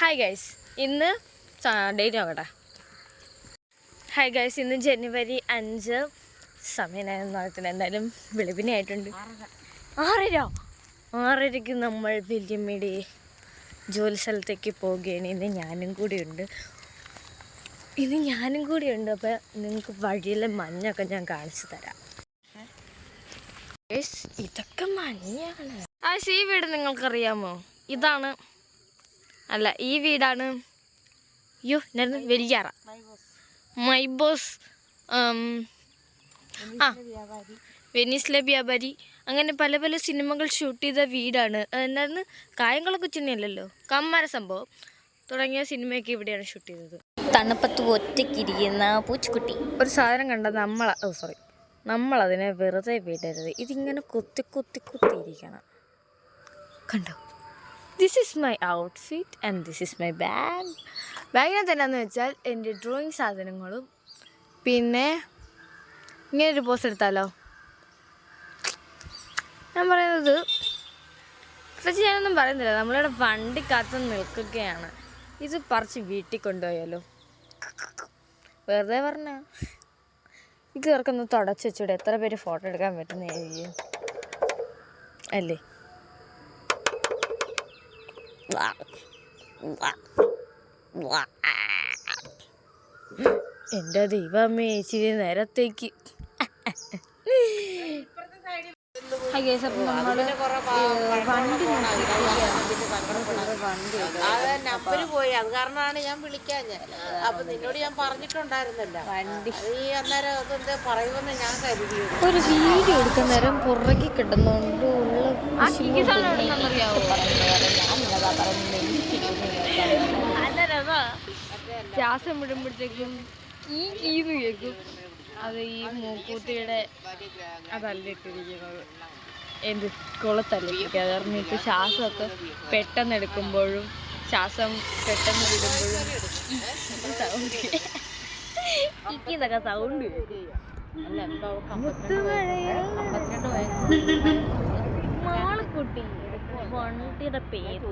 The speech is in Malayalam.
ഹായ് ഗൈസ്, ഇന്ന് ഡേറ്റ് നോക്കട്ടെ. ഹായ് ഗൈസ്, ഇന്ന് ജനുവരി 5. സമയം നോക്കത്തില്ല, എന്തായാലും വെളുപ്പിനായിട്ടുണ്ട്. 6:30ക്ക് നമ്മൾ വല്യമ്മയുടെ ജോലി സ്ഥലത്തേക്ക് പോവുകയാണ്. ഇന്ന് ഞാനും കൂടിയുണ്ട്. അപ്പോൾ നിങ്ങൾക്ക് വഴിയിലെ മഞ്ഞൊക്കെ ഞാൻ കാണിച്ചു തരാം. ഇതൊക്കെ മഞ്ഞാണ്. ഈ വീട് നിങ്ങൾക്കറിയാമോ? ഇതാണ് അല്ല, ഈ വീടാണ്. വെല്ലിയാറ മൈബോസ്, വെനീസിലെ വ്യാപാരി, അങ്ങനെ പല പല സിനിമകൾ ഷൂട്ട് ചെയ്ത വീടാണ്. എന്തായിരുന്നു, കായംകുളം കൊച്ചിനെയല്ലല്ലോ, കമ്മാര സംഭവം തുടങ്ങിയ സിനിമയൊക്കെ ഇവിടെയാണ് ഷൂട്ട് ചെയ്തത്. തണുപ്പത്ത് ഒറ്റയ്ക്കിരിക്കുന്ന പൂച്ചക്കുട്ടി ഒരു സാധനം കണ്ട നമ്മളതിനെ വെറുതെ വിടരുത്. ഇതിങ്ങനെ കുത്തിയിരിക്കണം. കണ്ടോ? This is my outfit and this is my bag. ബാഗിനകത്ത് എന്നാന്ന് വെച്ചാൽ എൻ്റെ ഡ്രോയിങ് സാധനങ്ങളും, പിന്നെ ഇങ്ങനൊരു പോസ് എടുത്താലോ. ഞാൻ പറയുന്നത് പ്രത്യേകിച്ച് ഞാനൊന്നും പറയുന്നില്ല, നമ്മളിവിടെ വണ്ടി കാത്ത് നിൽക്കുകയാണ്. ഇത് പറിച്ച് വീട്ടിൽ കൊണ്ടുപോയാലോ? വെറുതെ പറഞ്ഞ ഇത് ഇവർക്കൊന്ന് തുടച്ച് വെച്ചൂടെ? എത്ര പേര് ഫോട്ടോ എടുക്കാൻ പറ്റുന്നതായിരിക്കും അല്ലേ? എൻ്റെ ദൈവമേ, ഇച്ചിരി നേരത്തേക്ക് നമ്പര് പോയി, അത് കാരണമാണ് ഞാൻ വിളിക്കാഞ്ഞത്. അപ്പൊ നിന്നോട് ഞാൻ പറഞ്ഞിട്ടുണ്ടായിരുന്നല്ലോ വണ്ടി അന്നേരം അതെന്താ പറയുമെന്ന് ഞാൻ കരുതി. ഒരു വീഡിയോ എടുക്കുന്ന നേരം പുറകെ കിടന്നുകൊണ്ട് ശ്വാസം വിടുമ്പോഴത്തേക്കും ഈന്ന് കേൾക്കും. അത് ഈ മൂക്കൂത്തിയുടെ അതല്ലിട്ടിരിക്കുന്നത്, എന്ത് കുളത്തല്ലിരിക്കുക. അത് പറഞ്ഞിട്ട് ശ്വാസമൊക്കെ പെട്ടെന്ന് എടുക്കുമ്പോഴും ശ്വാസം പെട്ടെന്ന് വിടുമ്പോഴും സൗണ്ട് ഇതൊക്കെ സൗണ്ട് മാളക്കുട്ടി വണ്ടിയുടെ പേര്